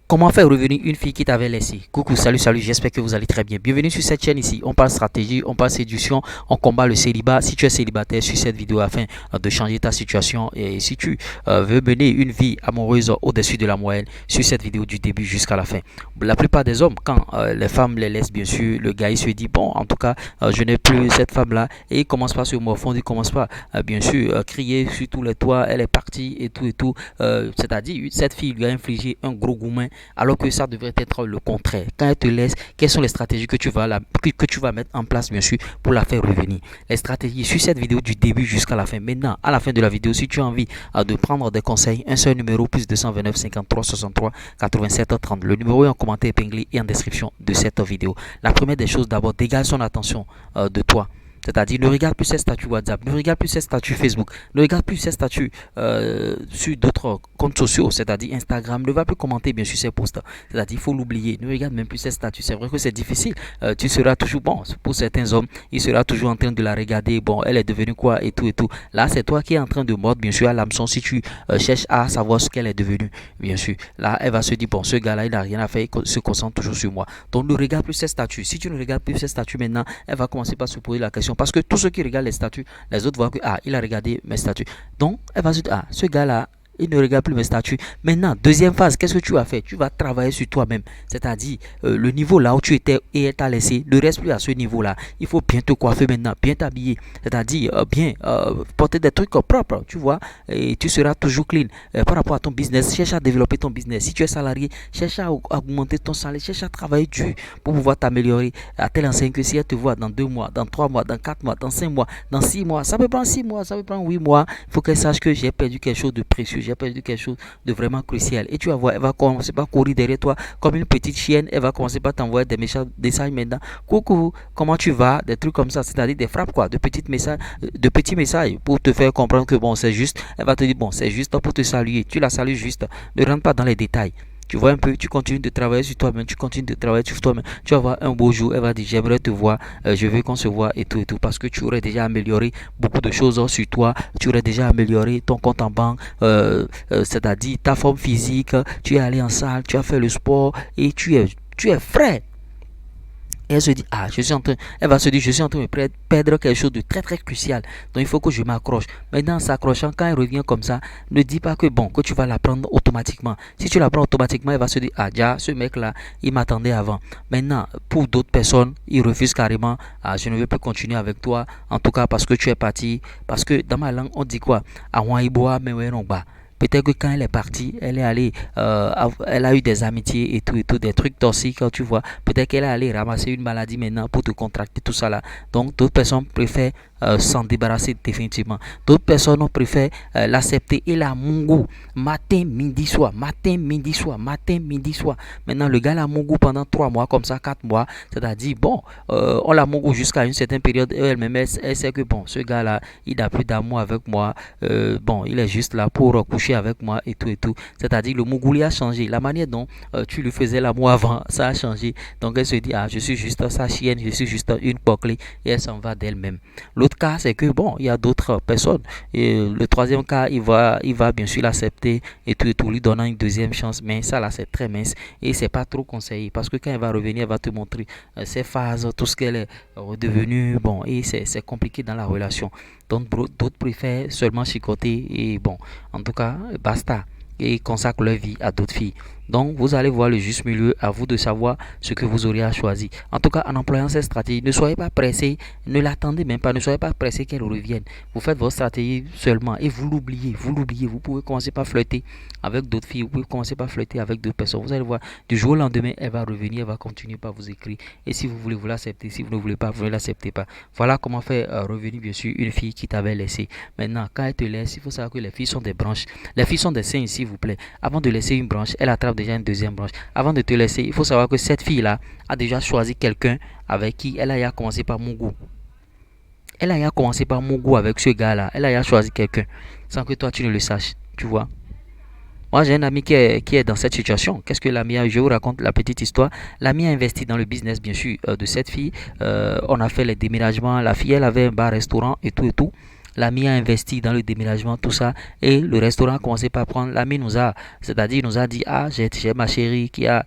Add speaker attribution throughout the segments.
Speaker 1: Comment faire revenir une fille qui t'avait laissé? Coucou, salut, j'espère que vous allez très bien. Bienvenue sur cette chaîne ici. On parle stratégie, on parle séduction, on combat le célibat. Si tu es célibataire, sur cette vidéo afin de changer ta situation et si tu veux mener une vie amoureuse au-dessus de la moyenne, sur cette vidéo du début jusqu'à la fin. La plupart des hommes, quand les femmes les laissent, bien sûr, le gars il se dit, bon, en tout cas, je n'ai plus cette femme-là et il commence pas à se morfondre, il commence pas, bien sûr, crier sur tous les toits, elle est partie et tout et tout. C'est-à-dire, cette fille lui a infligé un gros gourmet alors que ça devrait être le contraire. Quand elle te laisse, quelles sont les stratégies que tu vas mettre en place, bien sûr, pour la faire revenir? Les stratégies sur cette vidéo du début jusqu'à la fin. Maintenant, à la fin de la vidéo, si tu as envie de prendre des conseils, un seul numéro, plus 229 53 63 87 30. Le numéro est en commentaire épinglé et en description de cette vidéo. La première des choses, d'abord, dégage son attention de toi. C'est-à-dire, ne regarde plus ses statuts WhatsApp, ne regarde plus ses statuts Facebook, ne regarde plus ses statuts sur d'autres comptes sociaux, c'est-à-dire Instagram, ne va plus commenter bien sûr ses posts. C'est-à-dire, il faut l'oublier, ne regarde même plus ses statuts. C'est vrai que c'est difficile. Tu seras toujours, bon, pour certains hommes, il sera toujours en train de la regarder. Bon, elle est devenue quoi et tout et tout. Là, c'est toi qui es en train de mordre, bien sûr, à l'hameçon si tu cherches à savoir ce qu'elle est devenue, bien sûr. Là, elle va se dire, bon, ce gars-là, il n'a rien à faire, il se concentre toujours sur moi. Donc, ne regarde plus ses statuts. Si tu ne regardes plus ses statuts maintenant, elle va commencer par se poser la question. Parce que tous ceux qui regardent les statuts, les autres voient que, ah, il a regardé mes statuts. Donc, elle va se dire, ah, ce gars-là, il ne regarde plus mes statuts. Maintenant, deuxième phase, qu'est-ce que tu vas faire? Tu vas travailler sur toi-même. C'est-à-dire, le niveau là où tu étais et elle t'a laissé, ne reste plus à ce niveau-là. Il faut bien te coiffer maintenant, bien t'habiller. C'est-à-dire, bien porter des trucs propres, tu vois. Et tu seras toujours clean. Par rapport à ton business, cherche à développer ton business. Si tu es salarié, cherche à augmenter ton salaire. Cherche à travailler dur pour pouvoir t'améliorer. À telle enseigne que si elle te voit dans 2 mois, dans 3 mois, dans 4 mois, dans 5 mois, dans 6 mois, ça peut prendre 6 mois, ça peut prendre 8 mois. Il faut qu'elle sache que j'ai perdu quelque chose de précieux. J'ai perdu quelque chose de vraiment crucial. Et tu vas voir, elle va commencer par courir derrière toi comme une petite chienne. Elle va commencer par t'envoyer des messages maintenant. Coucou, comment tu vas? Des trucs comme ça, c'est-à-dire des frappes quoi, de petits messages pour te faire comprendre que bon, c'est juste. Elle va te dire bon, c'est juste pour te saluer. Tu la salues juste. Ne rentre pas dans les détails. Tu vois un peu, tu continues de travailler sur toi-même, tu continues de travailler sur toi-même. Tu vas voir un beau jour, elle va dire j'aimerais te voir, je veux qu'on se voit et tout, parce que tu aurais déjà amélioré beaucoup de choses sur toi, tu aurais déjà amélioré ton compte en banque, c'est-à-dire ta forme physique, tu es allé en salle, tu as fait le sport et tu es frais. Et elle se dit, ah, elle va se dire, je suis en train de perdre quelque chose de très très crucial. Donc il faut que je m'accroche. Maintenant, en s'accrochant, quand elle revient comme ça, ne dis pas que bon, que tu vas la prendre automatiquement. Si tu la prends automatiquement, elle va se dire, ah, déjà, ce mec-là, il m'attendait avant. Maintenant, pour d'autres personnes, ils refusent carrément, ah, je ne veux plus continuer avec toi. En tout cas, parce que tu es parti. Parce que dans ma langue, on dit quoi? Ah, mais ouais, non, bah. Peut-être que quand elle est partie, elle est allée, elle a eu des amitiés et tout, des trucs toxiques, tu vois. Peut-être qu'elle est allée ramasser une maladie maintenant pour te contracter tout ça là. Donc, d'autres personnes préfèrent s'en débarrasser définitivement. D'autres personnes préfèrent l'accepter et la mongo matin, midi, soir, matin, midi, soir, matin, midi, soir. Maintenant, le gars la mongo pendant 3 mois, comme ça, 4 mois. C'est-à-dire, bon, on la mongo jusqu'à une certaine période. Elle-même, elle sait que bon, ce gars-là, il n'a plus d'amour avec moi. Bon, il est juste là pour coucher avec moi et tout et tout. C'est-à-dire le Mougouli a changé. La manière dont tu lui faisais l'amour avant, ça a changé. Donc elle se dit, ah, je suis juste sa chienne, je suis juste une poclée et elle s'en va d'elle-même. L'autre cas, c'est que bon, il y a d'autres personnes. Et le troisième cas, il va bien sûr l'accepter et tout, lui donnant une deuxième chance. Mais ça là, c'est très mince et c'est pas trop conseillé parce que quand elle va revenir, elle va te montrer ses phases, tout ce qu'elle est redevenue. Bon, et c'est compliqué dans la relation. Donc d'autres préfèrent seulement chicoter et bon, en tout cas, basta. Et consacrent leur vie à d'autres filles. Donc, vous allez voir le juste milieu, à vous de savoir ce que vous aurez à choisir. En tout cas, en employant cette stratégie, ne soyez pas pressé, ne l'attendez même pas, ne soyez pas pressé qu'elle revienne. Vous faites votre stratégie seulement et vous l'oubliez, vous l'oubliez. Vous pouvez commencer par flirter avec d'autres filles, vous pouvez commencer par flirter avec d'autres personnes. Vous allez voir, du jour au lendemain, elle va revenir, elle va continuer par vous écrire. Et si vous voulez, vous l'acceptez. Si vous ne voulez pas, vous ne l'acceptez pas. Voilà comment faire revenir, bien sûr, une fille qui t'avait laissé. Maintenant, quand elle te laisse, il faut savoir que les filles sont des branches. Les filles sont des signes, s'il vous plaît. Avant de laisser une branche, elle attrape déjà une deuxième branche. Avant de te laisser, il faut savoir que cette fille-là a déjà choisi quelqu'un avec qui elle a commencé par mon goût. Elle a commencé par mon goût avec ce gars-là. Elle a choisi quelqu'un sans que toi tu ne le saches. Tu vois. Moi, j'ai un ami qui est dans cette situation. Qu'est-ce que l'ami a? Je vous raconte la petite histoire. L'ami a investi dans le business, bien sûr, de cette fille. On a fait les déménagements. La fille, elle avait un bar-restaurant et tout et tout. l'ami a investi dans le déménagement, tout ça, et le restaurant a commencé par prendre. L'ami nous a, c'est-à-dire nous a dit, ah, j'ai ma chérie qui a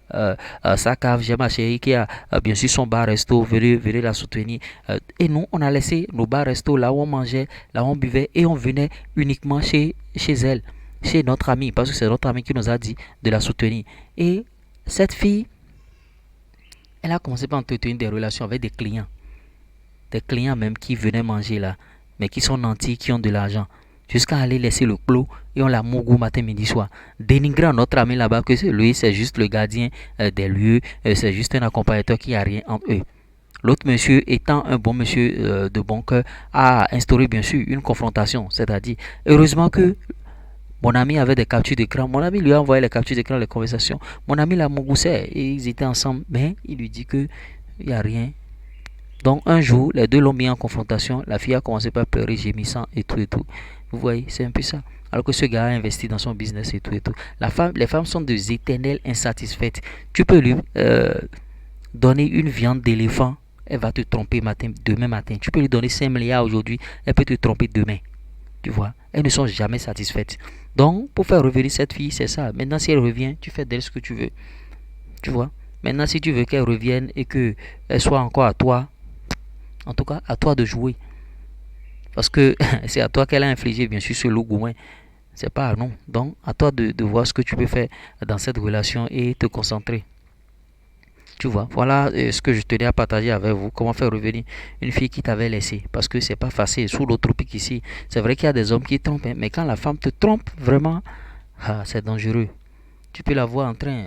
Speaker 1: sa cave, j'ai ma chérie qui a bien sûr son bar resto, venez la soutenir. Et nous, on a laissé nos bars resto là où on mangeait, là où on buvait, et on venait uniquement chez elle, chez notre ami, parce que c'est notre ami qui nous a dit de la soutenir. Et cette fille, elle a commencé par entretenir des relations avec des clients même qui venaient manger là, mais qui sont nantis, qui ont de l'argent, jusqu'à aller laisser le clos et on la mougou matin, midi, soir, dénigrant notre ami là-bas que lui, c'est juste le gardien des lieux, c'est juste un accompagnateur qui a rien entre eux. L'autre monsieur, étant un bon monsieur de bon cœur, a instauré bien sûr une confrontation, c'est-à-dire, heureusement que mon ami avait des captures d'écran. Mon ami lui a envoyé les captures d'écran, les conversations. Mon ami la mougoussait et ils étaient ensemble. Mais il lui dit que il n'y a rien. Donc un jour, les deux l'ont mis en confrontation. La fille a commencé par pleurer, gémissant et tout et tout. Vous voyez, c'est un peu ça. Alors que ce gars a investi dans son business et tout et tout. Les femmes sont des éternelles insatisfaites. Tu peux lui donner une viande d'éléphant. Elle va te tromper demain matin. Tu peux lui donner 5 milliards aujourd'hui. Elle peut te tromper demain. Tu vois, elles ne sont jamais satisfaites. Donc, pour faire revenir cette fille, c'est ça. Maintenant, si elle revient, tu fais d'elle ce que tu veux. Tu vois. Maintenant, si tu veux qu'elle revienne et qu'elle soit encore à toi, en tout cas, à toi de jouer. Parce que c'est à toi qu'elle a infligé, bien sûr, ce loup-gouin. C'est pas à nous. Donc, à toi de voir ce que tu peux faire dans cette relation et te concentrer. Tu vois, voilà ce que je tenais à partager avec vous. Comment faire revenir une fille qui t'avait laissé. Parce que c'est pas facile. Sous l'eau tropique ici, c'est vrai qu'il y a des hommes qui trompent. Mais quand la femme te trompe, vraiment, c'est dangereux. Tu peux la voir en train,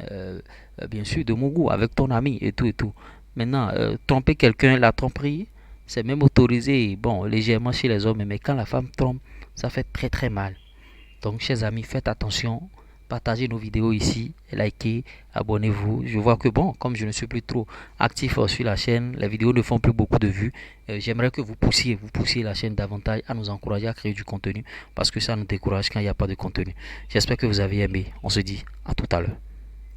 Speaker 1: bien sûr, de mougou avec ton ami et tout et tout. Maintenant, tromper quelqu'un, la tromperie, c'est même autorisé, bon, légèrement chez les hommes. Mais quand la femme trompe, ça fait très très mal. Donc, chers amis, faites attention. Partagez nos vidéos ici, likez, abonnez-vous. Je vois que bon, comme je ne suis plus trop actif sur la chaîne, les vidéos ne font plus beaucoup de vues. J'aimerais que vous poussiez la chaîne davantage à nous encourager à créer du contenu parce que ça nous décourage quand il n'y a pas de contenu. J'espère que vous avez aimé. On se dit à tout à l'heure.